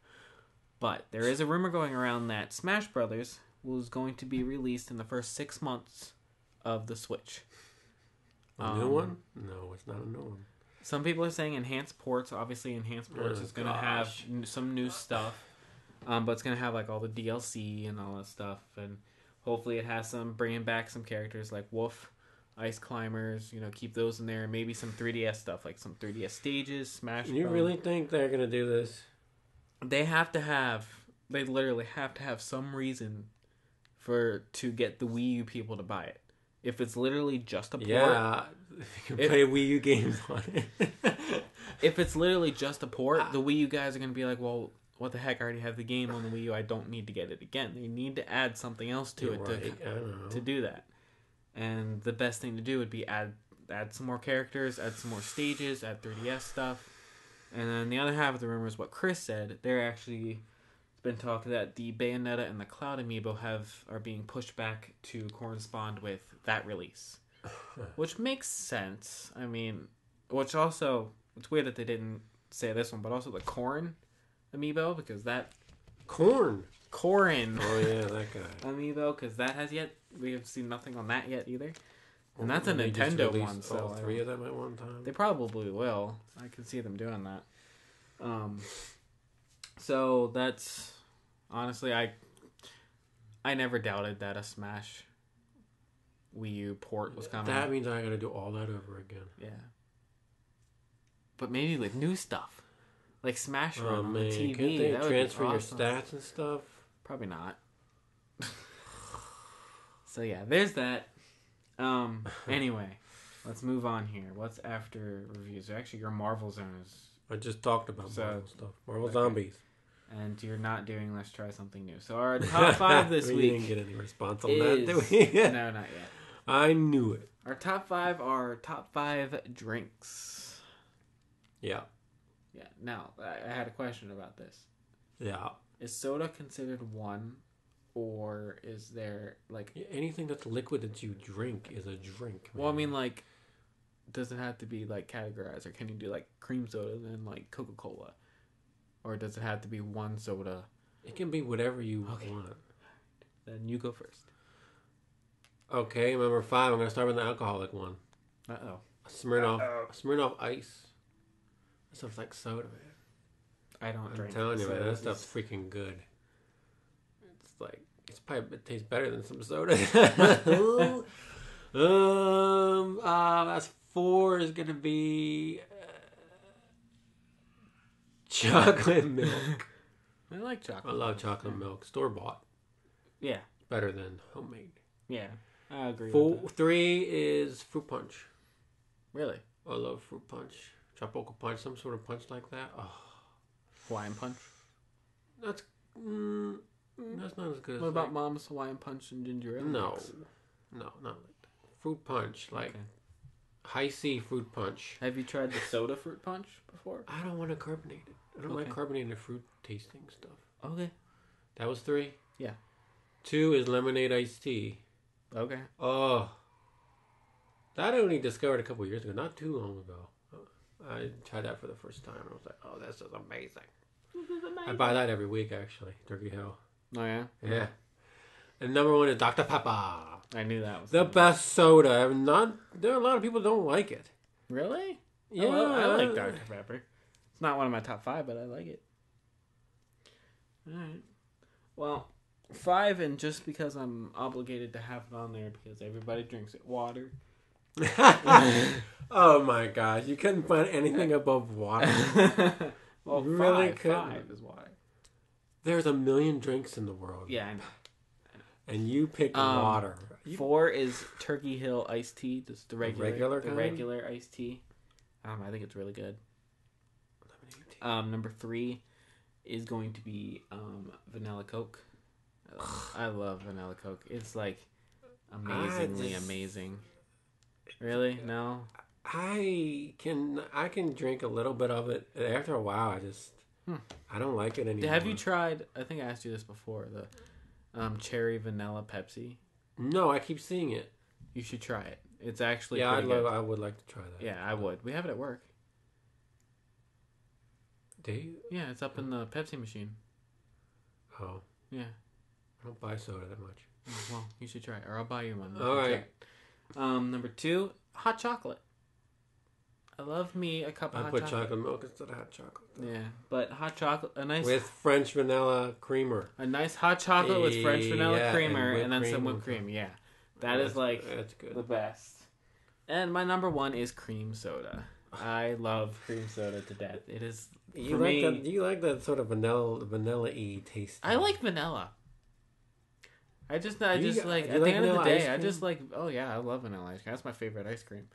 But there is a rumor going around that Smash Brothers was going to be released in the first 6 months of the Switch. A new one? No, it's not a new one. Some people are saying enhanced ports. Obviously, enhanced ports is going to have some new stuff. But it's going to have like all the DLC and all that stuff. And hopefully it has bringing back some characters like Wolf, Ice Climbers, keep those in there. Maybe some 3DS stuff, like some 3DS stages, Smash. You really think they're going to do this? They literally have to have some reason to get the Wii U people to buy it. If it's literally just a port. Yeah, you can play Wii U games on it. If it's literally just a port, the Wii U guys are going to be like, well, what the heck, I already have the game on the Wii U, I don't need to get it again. They need to add something else to it to do that. And the best thing to do would be add some more characters, add some more stages, add 3DS stuff. And then the other half of the rumor is what Chris said. They're actually been talk that the Bayonetta and the Cloud Amiibo are being pushed back to correspond with that release. Which makes sense. I mean, which also, it's weird that they didn't say this one, but also the Corrin Amiibo, because that... Corrin! Oh yeah, that guy. Amiibo, because that we have seen nothing on that yet either. And that's a Nintendo one, so... all three of them at one time? They probably will. I can see them doing that. So that's... Honestly, I never doubted that a Smash Wii U port was coming. That means I gotta do all that over again. Yeah. But maybe with new stuff. Like Smash Run on the TV. Can't they that transfer would be awesome. your stats and stuff? Probably not. So yeah, there's that. Anyway, let's move on here. What's after reviews? Actually, your Marvel Zone is... I just talked about Marvel stuff. Marvel Zombies. And you're not doing Let's Try Something New. So our top 5 this we week... didn't get any response on that, did we? No, not yet. I knew it. Our top 5 are top 5 drinks. Yeah. Yeah. Now, I had a question about this. Yeah. Is soda considered one, or is there, like... Anything that's liquid that you drink is a drink. Man. Well, I mean, like, does it have to be like categorized, or can you do like cream soda and then like Coca-Cola, or does it have to be one soda? It can be whatever you want. Then you go first. Okay, number 5. I'm gonna start with the alcoholic one. Uh-oh. Smirnoff Ice. That stuff's like soda, man. I don't I'm drink. telling you, man, that this stuff's is- freaking good. It's like it tastes better than some soda. That's 4 is gonna be chocolate milk. I like I chocolate. love chocolate milk, store bought. Yeah, Better than homemade. yeah, I agree. With that. 3 is fruit punch. Really, I love fruit punch, tropical punch, some sort of punch like that. Oh, Hawaiian punch. that's not as good. What as about like, Mom's Hawaiian punch and ginger ale? no, mix? not like that. Fruit punch, like Okay. high C fruit punch. Have you tried the soda fruit punch before? I don't want to carbonate it. I don't like Okay. carbonated fruit tasting stuff. Okay. That was 3. Yeah. 2 is lemonade iced tea. Okay. Oh, that I only discovered a couple years ago, not too long ago. I tried that for the first time. I was like, oh, this is amazing. I buy that every week, actually. Turkey Hill. Oh yeah. Yeah. And number 1 is Dr. Pepper. I knew that was The best soda. There are a lot of people who don't like it. Really? Yeah. Oh, I like Dr. Pepper. It's not one of my top 5, but I like it. All right. Well, 5, and just because I'm obligated to have it on there because everybody drinks it, water. Oh my gosh. You couldn't find anything above water. Well, You really 5 couldn't. is water. There's a million drinks in the world. Yeah, I know. And you picked Um, water. 4 is Turkey Hill iced tea, just the regular kind? regular iced tea. I think it's really good. Number 3 is going to be vanilla Coke. I love vanilla Coke. It's like amazingly amazing. Really? No? I can drink a little bit of it. After a while, I don't like it anymore. Have you tried? I think I asked you this before. The cherry vanilla Pepsi. No, I keep seeing it. You should try it. It's actually Yeah, pretty good. I would like to try that. Yeah, I would. We have it at work. Do you? Yeah, it's up in the Pepsi machine. Oh, Yeah. I don't buy soda that much. Well, you should try it, or I'll buy you one. All right. Number 2, hot chocolate. I love me a cup of I hot put chocolate. chocolate milk instead of hot chocolate. Yeah, but hot chocolate, a nice With French vanilla creamer. hot chocolate with French vanilla Yeah, creamer, and and then whipped some cream whipped on cream. Yeah, that's That's good. the best. And my number 1 is cream soda. I love cream soda to death. It is You for like me. that? You like that sort of vanilla-y taste? I like vanilla. I just like you at the like end of the vanilla day, ice I just cream? like. Oh yeah, I love vanilla ice cream. That's my favorite ice cream.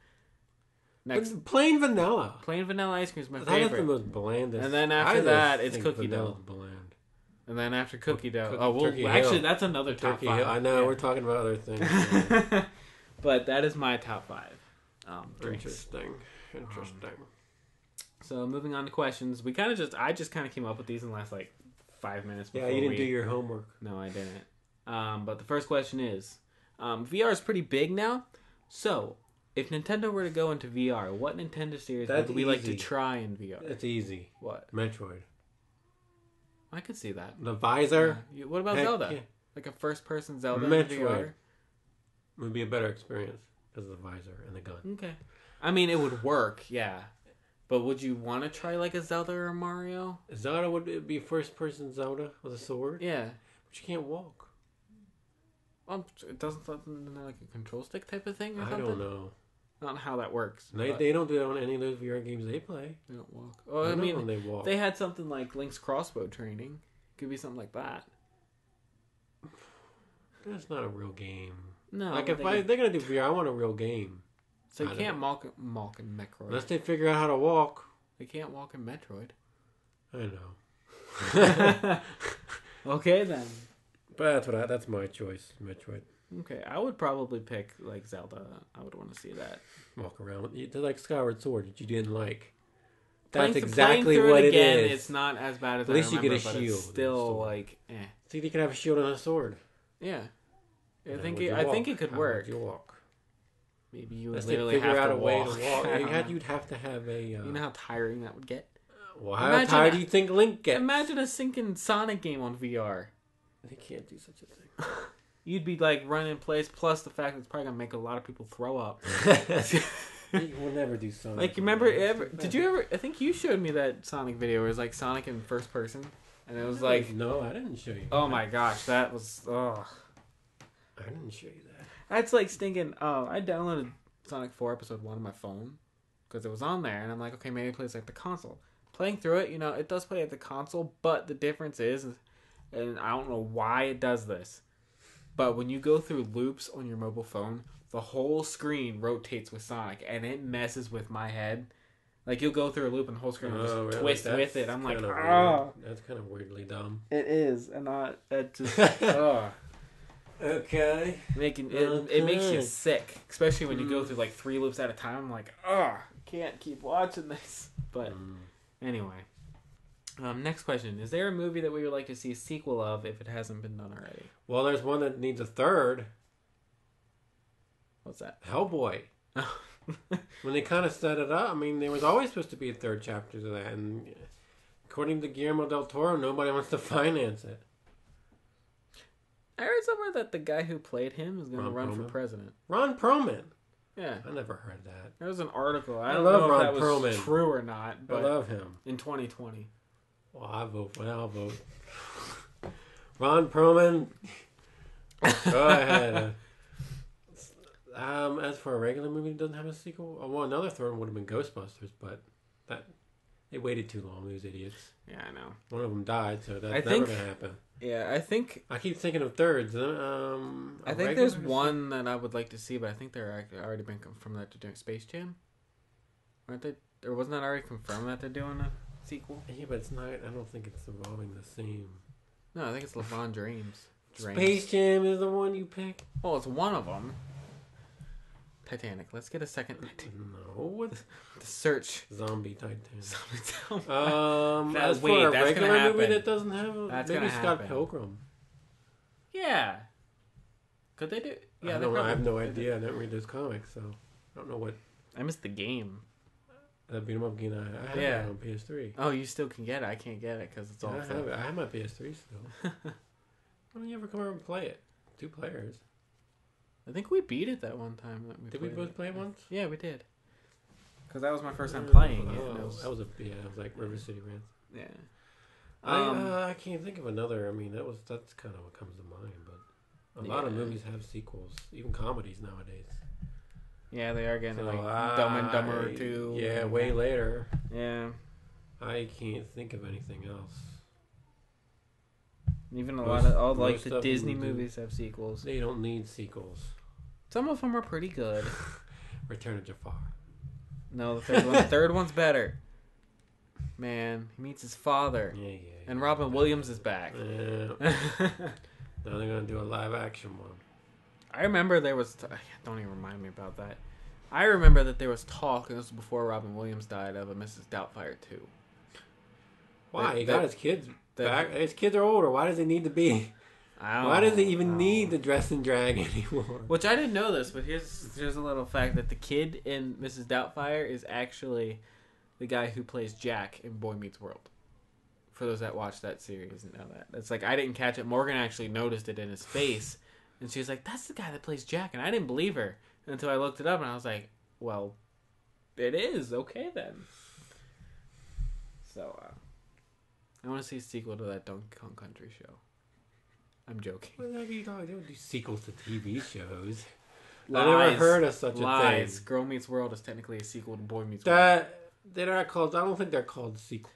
But Next, plain vanilla. plain vanilla ice cream is my That is the favorite. most blandest. And then after I just that, it's think cookie vanilla's dough. bland. And then after cookie dough, Turkey Hill. actually that's another top Turkey 5. Hill. I know Yeah. we're talking about other things. But that is my top 5 drinks. Interesting. So moving on to questions, I just kind of came up with these in the last like 5 minutes. Yeah, Before you didn't do your homework. No, I didn't. But the first question is, VR is pretty big now. So if Nintendo were to go into VR, what Nintendo series That's would we like to easy. try in VR? It's easy. What? Metroid. I could see that. The visor What about Heck, Zelda? yeah. Like a first-person Zelda in Metroid. VR? would be a better experience because of the visor and the gun. Okay. I mean, it would work, yeah. But would you want to try like a Zelda or a Mario? Zelda would it be first-person Zelda with a sword, Yeah. but you can't walk. It doesn't something like a control stick type of thing or I something? don't know. Not how that works. They but they don't do that on any of those VR games they play. they don't walk. Oh, I know mean, when they walk. they had something like Link's crossbow training. Could be something like that. That's not a real game. No. Like but if they're gonna do VR, I want a real game. so you I can't don't walk in Metroid. Unless they figure out how to walk. They can't walk in Metroid. I know. Okay then. But that's my choice. Metroid. Okay, I would probably pick like Zelda. I would want to see that. Walk around. They're like Skyward Sword that you didn't like. Playing That's exactly through what it again, is. It's not as bad as At least I you get a remember, but it's shield and still sword. like, eh. See, you can have a shield and a sword. Yeah. I Now, think would you I think walk? it could How work. would you walk? Maybe you would Unless they literally figure have out to a way walk. to walk. I don't know. You'd have to have a. You know how tiring that would get? Well, how Imagine tired that. do you think Link gets? Imagine a sinking Sonic game on VR. They can't do such a thing. You'd be like running in place, plus the fact that it's probably gonna make a lot of people throw up. We'll never do Sonic. Like, remember did you ever? I think you showed me that Sonic video. It was like Sonic in first person, and it was like, no, I didn't show you. oh my gosh, that was I didn't show you that. That's like stinking. I downloaded Sonic 4 Episode 1 on my phone because it was on there, and I'm like, okay, maybe it plays like the console. Playing through it, it does play at the console, but the difference is, and I don't know why it does this, but when you go through loops on your mobile phone, the whole screen rotates with Sonic, and it messes with my head. Like, you'll go through a loop and the whole screen will just really? twist with it. I'm like, That's kind of weirdly dumb. It is, and it just, Okay. It makes you sick, especially when you go through like 3 loops at a time. I'm like, can't keep watching this. But anyway, next question: is there a movie that we would like to see a sequel of if it hasn't been done already? Well, there's one that needs a third. What's that? Hellboy. When they kind of set it up, I mean, there was always supposed to be a third chapter to that, and according to Guillermo del Toro, nobody wants to finance it. I heard somewhere that the guy who played him is going to run for Perlman? president. Ron Perlman. Yeah, I never heard that. there was an article. I I don't love know Ron if that was Perlman. true or not, but I love him. in 2020. Well, I'll vote. Ron Perlman. Go ahead. As for a regular movie that doesn't have a sequel, well, another third one would have been Ghostbusters, but they waited too long. Those idiots. Yeah, I know. One of them died, so that's I never think- gonna happen. Yeah, I think I keep thinking of thirds. I think there's one that I would like to see, but I think they're already been confirmed that they're doing Space Jam. Aren't they? Or wasn't that already confirmed that they're doing a sequel? Yeah, but it's not. I don't think it's involving the same. No, I think it's LeBron James. Space Jam is the one you pick. Well, it's one of them. Titanic. Let's get a second. No, what's The search. Zombie Titanic? That- As wait, for a that's regular gonna movie happen. that doesn't have, That's maybe gonna Scott happen. Pilgrim. Yeah. Could they do? Yeah, I have no idea. I didn't read those comics, so I don't know what. I missed the game. That beat 'em up game. I have Yeah. it on PS3. Oh, you still can get it. I can't get it because it's all. Yeah, I have it. I have my PS3 still. Why don't you ever come over and play it? 2 players. I think we beat it that one time. Did we both play it once? Yeah, we did. Because that was my first time playing it. and it was, That was like River City Ransom. yeah. I can't think of another. I mean, that's kind of what comes to mind. But a lot of movies have sequels, even comedies nowadays. Yeah, they are getting So like Dumb and Dumber 2. Yeah, way later. Yeah. I can't think of anything else. Even Most like the of Disney them do. movies have sequels. They don't need sequels. Some of them are pretty good. Return of Jafar. No, the third one's better. Man, he meets his father. Yeah. And Robin Williams is back. Yeah. Now they're gonna do a live action one. I remember there was... don't even remind me about that. I remember that there was talk, and this was before Robin Williams died, of a Mrs. Doubtfire 2. Why? He got his kids back. His kids are older. Why does he need to be... Why does he even need to dress and drag anymore? Which I didn't know this, but here's a little fact that the kid in Mrs. Doubtfire is actually the guy who plays Jack in Boy Meets World. For those that watch that series and know that. It's like, I didn't catch it. Morgan actually noticed it in his face. And she was like, that's the guy that plays Jack. And I didn't believe her until I looked it up, and I was like, well, it is. Okay, then. So, I want to see a sequel to that Donkey Kong Country show. I'm joking. What the heck are you talking? They don't do sequels to TV shows. Lies. I never heard of such a Lies. thing. Girl Meets World is technically a sequel to Boy Meets World. They're not called. I don't think they're called sequels.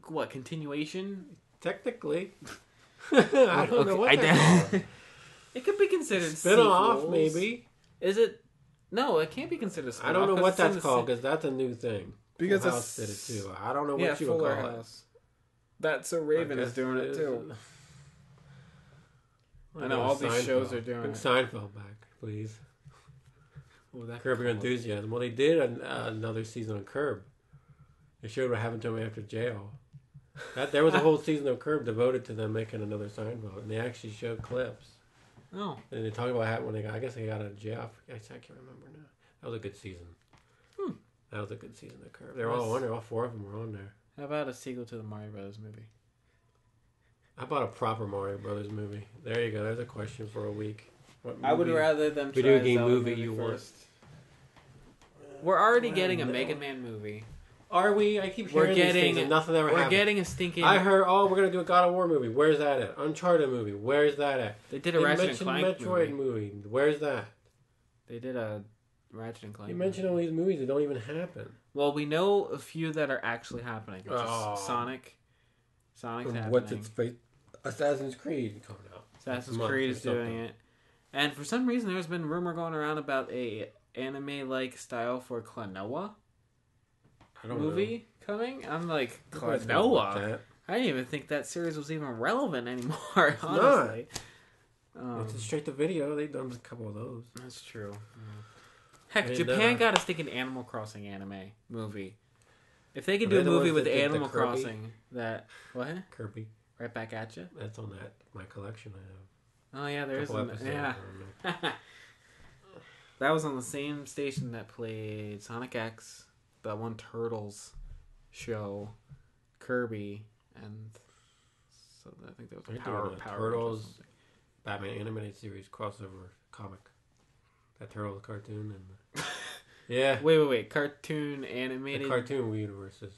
What, continuation? Technically, I don't know what they're called. It could be considered Spin off, sequels. maybe. Is it? No, it can't be considered. I don't know what that's called because that's a new thing. Because Full House did it too. I don't know what you would Fuller call House. That's so Raven I is guess doing it too. I know all these shows are doing Bring it. Seinfeld back, please. What was that Curb Your called? Enthusiasm. Well, they did another season of Curb. They showed what happened to him after jail. There was a whole season of Curb devoted to them making another Seinfeld, and they actually showed clips. Oh, And they talk about how when they got, I guess they got out of jail. I can't remember now. That was a good season. That was a good season of Curb. They're Yes. all on there. All 4 of them were on there. How about a sequel to the Mario Brothers movie? How about a proper Mario Brothers movie? There you go. There's a question for a week. What I would movie- rather them try video a game Zelda movie you want. first. We're already Well, getting a no. Mega Man movie. Are we? I keep We're hearing these things getting- and nothing ever We're happens. getting a stinking. I heard, we're going to do a God of War movie. Where's that at? Uncharted movie. Where's that at? They did a You Ratchet and mentioned Clank Metroid movie. movie. Where's that? They did a Ratchet and Clank. You mentioned all movie. these movies that don't even happen. Well, we know a few that are actually happening. Which Oh. is Sonic. Sonic's happening. What's its face? Assassin's Creed coming out. Assassin's Month Creed or is doing something. it. And for some reason, there's been rumor going around about a anime-like style for Klonoa I don't movie coming. I'm like, know. Nobody's gonna watch Klonoa? that. I didn't even think that series was even relevant anymore, not. honestly. It's a straight to video. They've done a couple of those. That's true. Heck, And, Japan got a sticking Animal Crossing anime movie. If they could Are do they a the movie ones with that did the Animal Kirby? Crossing, that what? Kirby. Right back at you. That's on my collection. I have. Oh yeah, there's Couple an, episodes. yeah. I don't know. That was on the same station that played Sonic X, that one Turtles show, Kirby, and so I think that was They're Power doing a Power Turtles- Rangers or something. Batman animated series crossover comic. That Turtles cartoon and yeah, Wait, cartoon the animated cartoon universes.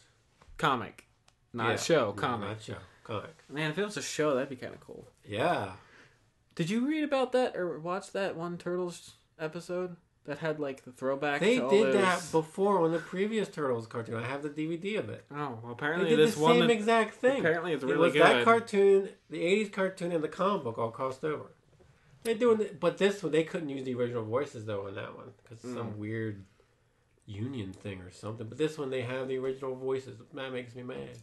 comic, not Yeah. show No, comic. not show comic. Man, if it was a show, that'd be kind of cool. Yeah, Did you read about that or watch that one Turtles episode that had like the throwback? they to all did those... that before on the previous Turtles cartoon. I have the DVD of it. Oh, well, They apparently did this the one. same exact thing. Apparently, it's It really was good. that cartoon, the '80s cartoon, and the comic book all crossed over. They're doing it, but this one they couldn't use the original voices though in that one because some weird union thing or something. But this one they have the original voices. That makes me mad.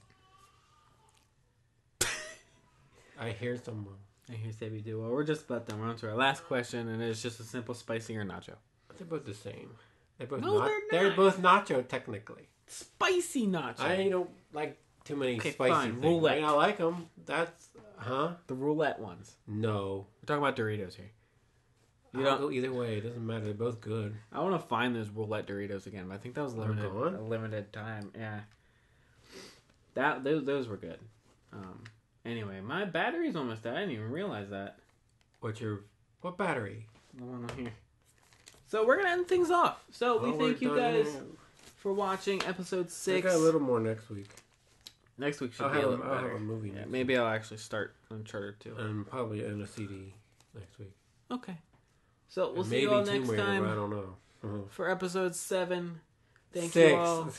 I hear someone. I hear Sabby do. Well, we're just about done. We're on to our last question, and it's just a simple spicy or nacho. They're both the same. They're both No, not. they're They're not. both nacho technically. Spicy nacho. I don't like too many Okay, spicy fine. things. Roulette. I mean, I like them. That's The roulette ones. no. We're talking about Doritos here. You I'll don't. go either way. It doesn't matter. They're both good. I want to find those roulette Doritos again, but I think that was They're limited. gone? A limited time. Yeah. Those were good. Anyway, my battery's almost dead. I didn't even realize that. What battery? The one on here. So we're gonna end things off. So we Well, thank we're you done. guys for watching episode I 6. got a little more next week. Next week should I'll be a have, little I'll have better. a movie Yeah, next maybe I'll actually start Uncharted 2. week. And probably in a CD next week. Okay. So we'll And see you all Tomb next Raider, time but I don't know. for episode 7. Thank 6. you all.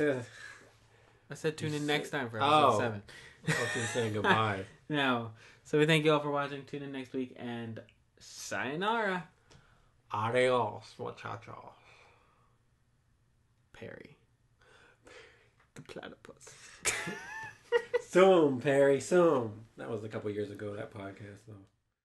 I said tune in next time for episode Oh. 7. I was just saying goodbye. No. So we thank you all for watching. Tune in next week and sayonara, Adios, muchachos. Perry. The platypus. Soon, Perry, soon. That was a couple years ago, that podcast, though.